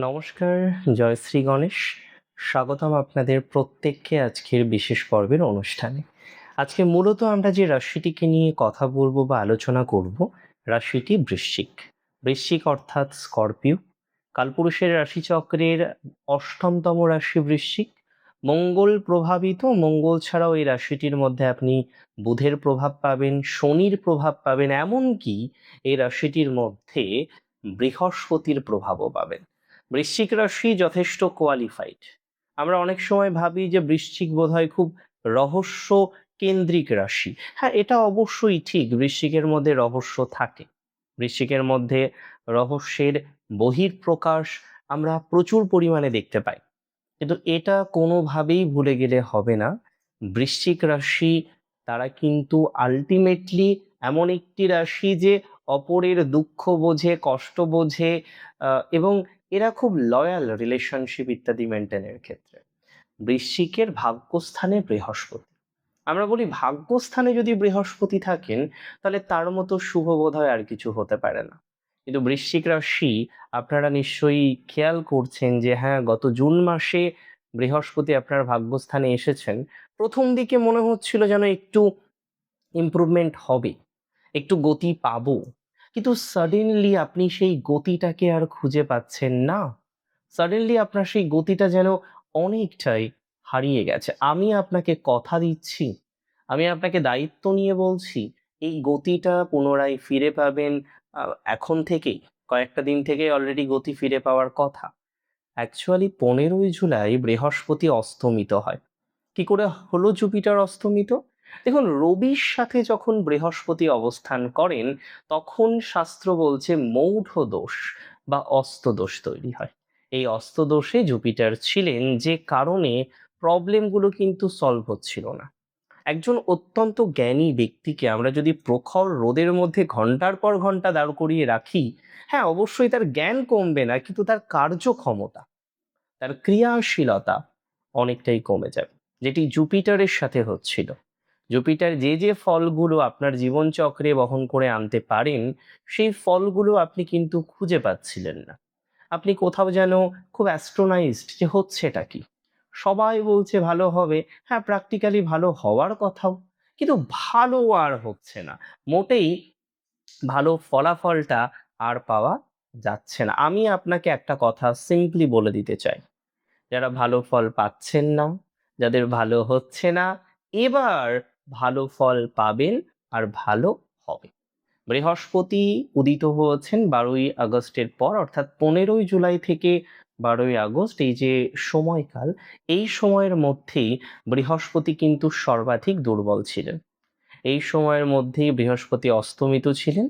নমস্কার, জয়শ্রী গণেশ। স্বাগতম আপনাদের প্রত্যেককে আজকের বিশেষ পর্বের অনুষ্ঠানে। আজকে মূলত আমরা যে রাশিটিকে নিয়ে কথা বলবো বা আলোচনা করব, রাশিটি বৃশ্চিক। বৃশ্চিক অর্থাৎ স্করপিও। কালপুরুষের রাশিচক্রের অষ্টমতম রাশি বৃশ্চিক। মঙ্গল প্রভাবিত, মঙ্গল ছাড়াও এই রাশিটির মধ্যে আপনি বুধের প্রভাব পাবেন, শনির প্রভাব পাবেন, এমনকি এই রাশিটির মধ্যে বৃহস্পতির প্রভাবও পাবেন। বৃশ্চিক রাশি যথেষ্ট কোয়ালিফাইড। আমরা অনেক সময় ভাবি যে বৃশ্চিক বোধহয় খুব রহস্য কেন্দ্রিক রাশি। হ্যাঁ, এটা অবশ্যই ঠিক, বৃশ্চিকের মধ্যে রহস্য থাকে। বৃশ্চিকের মধ্যে রহস্যের বহিঃপ্রকাশ আমরা প্রচুর পরিমাণে দেখতে পাই। কিন্তু এটা কোনোভাবেই ভুলে গেলে হবে না, বৃশ্চিক রাশি তারা কিন্তু আলটিমেটলি এমন একটি রাশি যে অপরের দুঃখ বোঝে, কষ্ট বোঝে, এবং এরা খুব লয়াল রিলেশনশিপ ইত্যাদি মেনটেনের ক্ষেত্রে। বৃশ্চিকের ভাগ্যস্থানে বৃহস্পতি, আমরা বলি ভাগ্যস্থানে যদি বৃহস্পতি থাকেন তাহলে তার মতো শুভ বোধহয় আর কিছু হতে পারে না। কিন্তু বৃশ্চিক রাশি, আপনারা নিশ্চয়ই খেয়াল করছেন যে হ্যাঁ, গত জুন মাসে বৃহস্পতি আপনার ভাগ্যস্থানে এসেছেন। প্রথম দিকে মনে হচ্ছিল যেন একটু ইমপ্রুভমেন্ট হবে, একটু গতি পাবো, কিন্তু সাডেনলি আপনি সেই গতিটাকে আর খুঁজে পাচ্ছেন না। সাডেনলি আপনার সেই গতিটা যেন অনেকটাই হারিয়ে গেছে। আমি আপনাকে কথা দিচ্ছি, আমি আপনাকে দায়িত্ব নিয়ে বলছি, এই গতিটা পুনরায় ফিরে পাবেন। এখন থেকেই, কয়েকটা দিন থেকে অলরেডি গতি ফিরে পাওয়ার কথা। অ্যাকচুয়ালি 15ই জুলাই বৃহস্পতি অস্তমিত হয়। কি করে হলো জুপিটার অস্তমিত? দেখুন, রবির সাথে যখন বৃহস্পতি অবস্থান করেন তখন শাস্ত্র বলছে মৌঢ় দোষ বা অস্তদোষ তৈরি হয়। এই অস্তদোষে জুপিটার ছিলেন, যে কারণে প্রবলেমগুলো কিন্তু সলভ হচ্ছিল না। একজন অত্যন্ত জ্ঞানী ব্যক্তিকে আমরা যদি প্রখর রোদের মধ্যে ঘন্টার পর ঘন্টা দাঁড় করিয়ে রাখি, হ্যাঁ অবশ্যই তার জ্ঞান কমবে না, কিন্তু তার কার্যক্ষমতা, তার ক্রিয়াশীলতা অনেকটাই কমে যাবে, যেটি জুপিটারের সাথে হচ্ছিল। জুপিটার যে যে ফলগুলো আপনার জীবনচক্রে বহন করে আনতে পারেন, সেই ফলগুলো আপনি কিন্তু খুঁজে পাচ্ছিলেন না। আপনি কোথাও যেন খুব অ্যাস্ট্রোনাইজড যে হচ্ছেটা কি। সবাই বলছে ভালো হবে, হ্যাঁ প্র্যাকটিক্যালি ভালো হওয়ার কথাও, কিন্তু ভালো আর হচ্ছে না। মোটেই ভালো ফলাফলটা আর পাওয়া যাচ্ছে না। আমি আপনাকে একটা কথা সিম্পলি বলে দিতে চাই, যারা ভালো ফল পাচ্ছেন না, যাদের ভালো হচ্ছে না, এবার ভালো ফল পাবেন আর ভালো হবে। বৃহস্পতি উদিত হয়েছেন 12ই আগস্টের পর, অর্থাৎ 15ই জুলাই থেকে 12ই আগস্ট, এই যে সময়কাল, এই সময়ের মধ্যেই বৃহস্পতি কিন্তু সর্বাধিক দুর্বল ছিলেন। এই সময়ের মধ্যেই বৃহস্পতি অস্তমিত ছিলেন।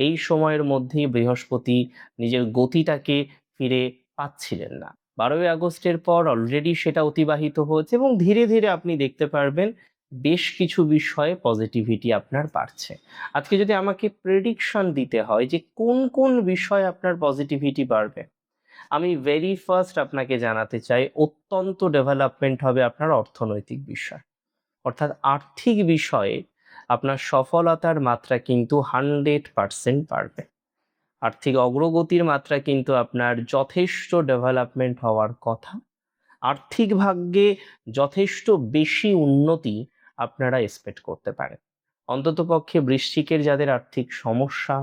এই সময়ের মধ্যেই বৃহস্পতি নিজের গতিটাকে ফিরে পাচ্ছিলেন না। 12ই আগস্টের পর অলরেডি সেটা অতিবাহিত হয়েছে এবং ধীরে ধীরে আপনি দেখতে পারবেন বেশ কিছু বিষয়ে পজিটিভিটি আপনার বাড়ছে। আজকে যদি আমাকে প্রেডিকশন দিতে হয় যে কোন কোন বিষয়ে আপনার পজিটিভিটি বাড়বে, আমি ভেরি ফার্স্ট আপনাকে জানাতে চাই অত্যন্ত ডেভেলপমেন্ট হবে আপনার অর্থনৈতিক বিষয়, অর্থাৎ আর্থিক বিষয়ে আপনার সফলতার মাত্রা কিন্তু 100% বাড়বে। আর্থিক অগ্রগতির মাত্রা কিন্তু আপনার যথেষ্ট ডেভেলপমেন্ট হওয়ার কথা। আর্থিক ভাগ্যে যথেষ্ট বেশি উন্নতি আপনারা এক্সপেক্ট করতে পারেন। অন্ততপক্ষে বৃশ্চিকের যাদের আর্থিক সমস্যা,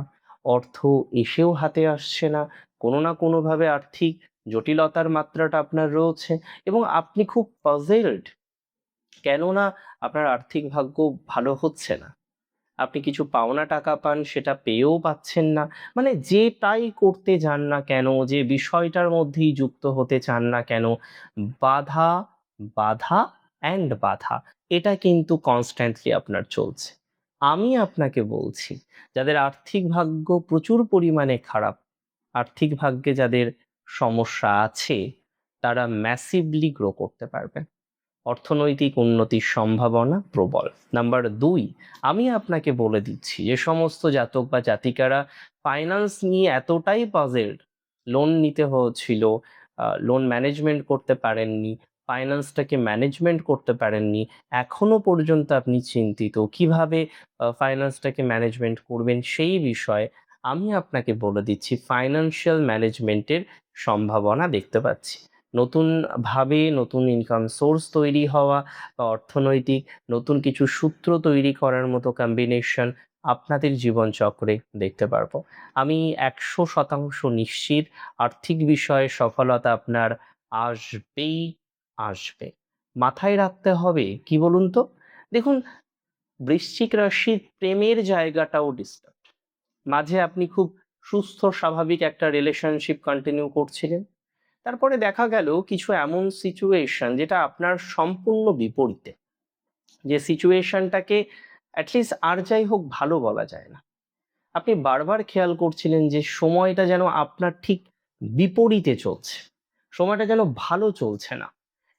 অর্থ এসেও হাতে আসছে না, কোনো না কোনোভাবে আর্থিক জটিলতার মাত্রাটা আপনার রয়েছে এবং আপনি খুব পাজেলড, কেননা আপনার আর্থিক ভাগ্য ভালো হচ্ছে না। আপনি কিছু পাওনা টাকা পান, সেটা পেয়েও পাচ্ছেন না। মানে যেটাই করতে যান না কেন, যে বিষয়টার মধ্যেই যুক্ত হতে চান না কেন, বাধা, বাধা অ্যান্ড বাধা, এটা কিন্তু কনস্ট্যান্টলি আপনার চলছে। আমি আপনাকে বলছি, যাদের আর্থিক ভাগ্য প্রচুর পরিমাণে খারাপ, আর্থিক ভাগ্যে যাদের সমস্যা আছে, তারা ম্যাসিভলি গ্রো করতে পারবেন। অর্থনৈতিক উন্নতির সম্ভাবনা প্রবল। নাম্বার 2, আমি আপনাকে বলে দিচ্ছি যে সমস্ত জাতক বা জাতিকারা ফাইন্যান্স নিয়ে এতটাই পাজেলড, লোন নিতে হয়েছিল, লোন ম্যানেজমেন্ট করতে পারেননি, ফাইন্যান্সটাকে ম্যানেজমেন্ট করতে পারেননি, এখনো পর্যন্ত আপনি চিন্তিত কিভাবে ফাইন্যান্সটাকে ম্যানেজমেন্ট করবেন সেই বিষয়ে, আমি আপনাকে বলে দিচ্ছি ফাইন্যান্সিয়াল ম্যানেজমেন্টের সম্ভাবনা দেখতে পাচ্ছি। নতুনভাবে নতুন ইনকাম সোর্স তৈরি হওয়া বা অর্থনৈতিক নতুন কিছু সূত্র তৈরি করার মতো কম্বিনেশন আপনাদের জীবনচক্রে দেখতে পারবো। আমি 100% নিশ্চিত আর্থিক বিষয়ে সফলতা আপনার আসবেই আসবে। মাথায় রাখতে হবে কি বলুন তো? দেখুন, বৃশ্চিক রাশির প্রেমের জায়গাটাও ডিস্টার্ব। মাঝে আপনি খুব সুস্থ স্বাভাবিক একটা রিলেশনশিপ কন্টিনিউ করছিলেন। তারপরে দেখা গেল কিছু এমন সিচুয়েশন যেটা আপনার সম্পূর্ণ বিপরীতে। যে সিচুয়েশনটাকে অ্যাটলিস্ট আর যাই হোক ভালো বলা যায় না। আপনি বারবার খেয়াল করছিলেন যে সময়টা যেন আপনার ঠিক বিপরীতে চলছে। সময়টা যেন ভালো চলছে না।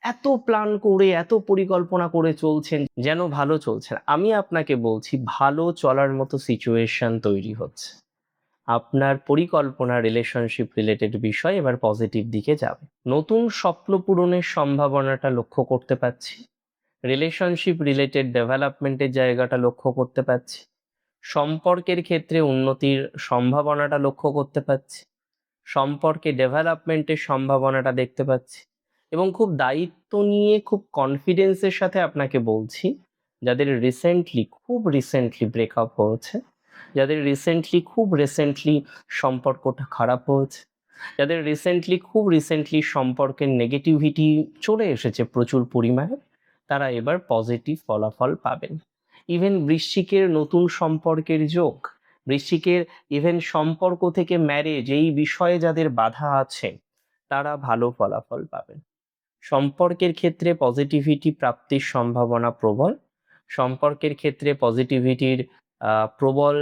এত প্ল্যান করে, এত পরিকল্পনা করে চলছেন যেন ভালো চলছে না। আমি আপনাকে বলছি ভালো চলার মতো সিচুয়েশন তৈরি হচ্ছে। আপনার পরিকল্পনা রিলেশনশিপ রিলেটেড বিষয় এবার পজিটিভ দিকে যাবে। নতুন স্বপ্ন পূরণের সম্ভাবনাটা লক্ষ্য করতে পারছি। রিলেশনশিপ রিলেটেড ডেভেলপমেন্টের জায়গাটা লক্ষ্য করতে পারছি। সম্পর্কের ক্ষেত্রে উন্নতির সম্ভাবনাটা লক্ষ্য করতে পারছি। সম্পর্কে ডেভেলপমেন্টের সম্ভাবনাটা দেখতে পাচ্ছি। এবং খুব দায়িত্ব নিয়ে খুব কনফিডেন্সের সাথে আপনাকে বলছি, যাদের খুব রিসেন্টলি ব্রেকআপ হয়েছে, যাদের খুব রিসেন্টলি সম্পর্কটা খারাপ হয়েছে, যাদের খুব রিসেন্টলি সম্পর্কের নেগেটিভিটি চলে এসেছে প্রচুর পরিমাণে, তারা এবার পজিটিভ ফলাফল পাবেন। ইভেন বৃশ্চিকের নতুন সম্পর্কের যোগ, বৃশ্চিকের ইভেন সম্পর্ক থেকে ম্যারেজ এই বিষয়ে যাদের বাধা আছে তারা ভালো ফলাফল পাবেন। সম্পর্কের ক্ষেত্রে পজিটিভিটি প্রাপ্তির সম্ভাবনা প্রবল। সম্পর্কের ক্ষেত্রে পজিটিভিটির প্রবল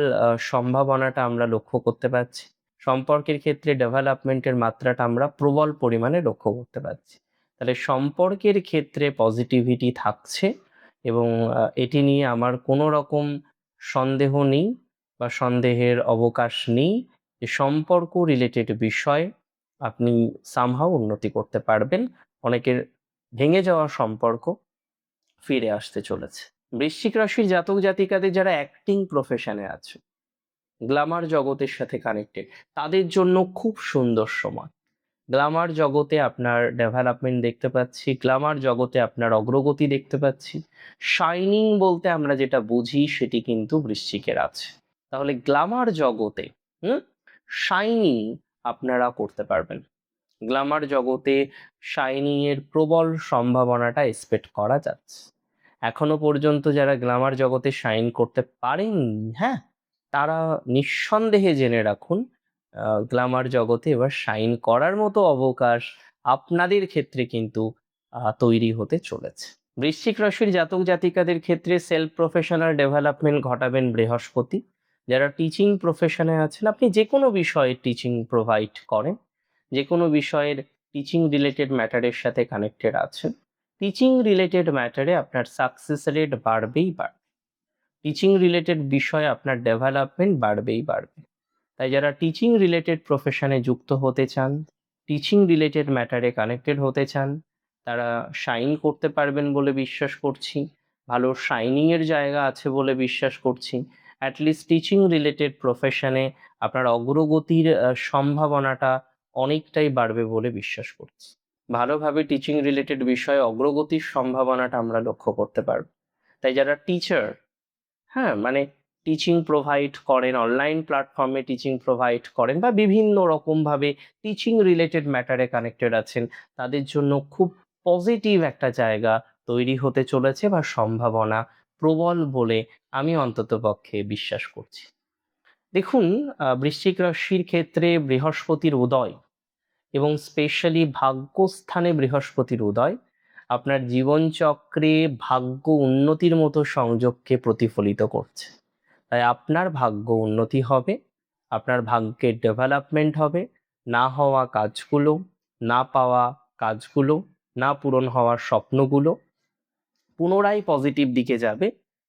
সম্ভাবনাটা আমরা লক্ষ্য করতে পারছি। সম্পর্কের ক্ষেত্রে ডেভেলপমেন্টের মাত্রাটা আমরা প্রবল পরিমাণে লক্ষ্য করতে পারছি। তাহলে সম্পর্কের ক্ষেত্রে পজিটিভিটি থাকছে এবং এটি নিয়ে আমার কোনো রকম সন্দেহ নেই বা সন্দেহের অবকাশ নেই যে সম্পর্ক রিলেটেড বিষয় আপনি সামহাও উন্নতি করতে পারবেন। অনেকের ভেঙে যাওয়া সম্পর্ক ফিরে আসতে চলেছে। বৃশ্চিক রাশির জাতক জাতিকাদের যারা অ্যাক্টিং প্রফেশনে আছে, গ্ল্যামার জগতের সাথে কানেক্টেড, তাদের জন্য খুব সুন্দর সময়। গ্ল্যামার জগতে আপনার ডেভেলপমেন্ট দেখতে পাচ্ছি, গ্ল্যামার জগতে আপনার অগ্রগতি দেখতে পাচ্ছি। শাইনিং বলতে আমরা যেটা বুঝি সেটি কিন্তু বৃশ্চিকের আছে। তাহলে গ্ল্যামার জগতে শাইনিং আপনারা করতে পারবেন। গ্ল্যামার জগতে শাইনিং এর প্রবল সম্ভাবনাটা এক্সপেক্ট করা যাচ্ছে। এখনো পর্যন্ত যারা গ্ল্যামার জগতে শাইন করতে পারেন, হ্যাঁ, তারা নিঃসন্দেহে জেনে রাখুন গ্ল্যামার জগতে এবার শাইন করার মতো অবকাশ আপনাদের ক্ষেত্রে কিন্তু তৈরি হতে চলেছে। বৃশ্চিক রাশির জাতক জাতিকাদের ক্ষেত্রে সেলফ প্রফেশনাল ডেভেলপমেন্ট ঘটাবেন বৃহস্পতি। যারা টিচিং প্রফেশনে আছেন, আপনি যে কোনো বিষয়ে টিচিং প্রোভাইড করেন, যে কোনো বিষয়ের টিচিং রিলেটেড ম্যাটারের সাথে কানেক্টেড আছেন, টিচিং রিলেটেড ম্যাটারে আপনার সাকসেস রেট বাড়বেই বাড়বে। টিচিং রিলেটেড বিষয়ে আপনার ডেভেলপমেন্ট বাড়বেই বাড়বে। তাই যারা টিচিং রিলেটেড প্রফেশনে যুক্ত হতে চান, টিচিং রিলেটেড ম্যাটারে কানেক্টেড হতে চান, তারা শাইন করতে পারবেন বলে বিশ্বাস করছি। ভালো শাইনিংয়ের জায়গা আছে বলে বিশ্বাস করছি। অ্যাটলিস্ট টিচিং রিলেটেড প্রফেশনে আপনার অগ্রগতির সম্ভাবনাটা অনেকটাই বাড়বে বলে বিশ্বাস করছি। ভালোভাবে টিচিং রিলেটেড বিষয়ে অগ্রগতির সম্ভাবনাটা আমরা লক্ষ্য করতে পারব। তাই যারা টিচার, হ্যাঁ, মানে টিচিং প্রোভাইড করেন, অনলাইন প্ল্যাটফর্মে টিচিং প্রোভাইড করেন বা বিভিন্ন রকমভাবে টিচিং রিলেটেড ম্যাটারে কানেক্টেড আছেন, তাদের জন্য খুব পজিটিভ একটা জায়গা তৈরি হতে চলেছে বা সম্ভাবনা প্রবল বলে আমি অন্ততপক্ষে বিশ্বাস করছি। দেখুন, বৃশ্চিক রাশির ক্ষেত্রে বৃহস্পতির উদয় এবং স্পেশালি ভাগ্যস্থানে বৃহস্পতির উদয় আপনার জীবনচক্রে ভাগ্য উন্নতির মতো সংযোগকে প্রতিফলিত করছে। তাই আপনার ভাগ্য উন্নতি হবে, আপনার ভাগ্যের ডেভেলপমেন্ট হবে। না হওয়া কাজগুলো, না পাওয়া কাজগুলো, না পূরণ হওয়ার স্বপ্নগুলো পুনরায় পজিটিভ দিকে যাবে,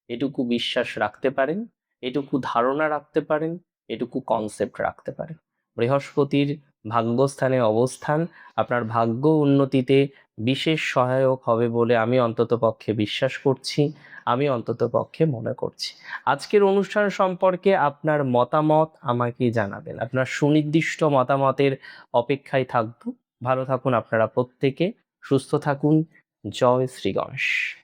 এটুকু বিশ্বাস রাখতে পারেন, এটুকু ধারণা রাখতে পারেন, এটুকু কনসেপ্ট রাখতে পারেন। বৃহস্পতির ভাগ্যস্থানে অবস্থান আপনার ভাগ্য উন্নতিতে বিশেষ সহায়ক হবে বলে আমি অন্ততপক্ষে বিশ্বাস করছি, আমি অন্ততপক্ষে মনে করছি। আজকের অনুষ্ঠান সম্পর্কে আপনার মতামত আমাকে জানাবেন। আপনার সুনির্দিষ্ট মতামতের অপেক্ষায় থাকব। ভালো থাকুন আপনারা প্রত্যেকে, সুস্থ থাকুন। জয় শ্রী গণেশ।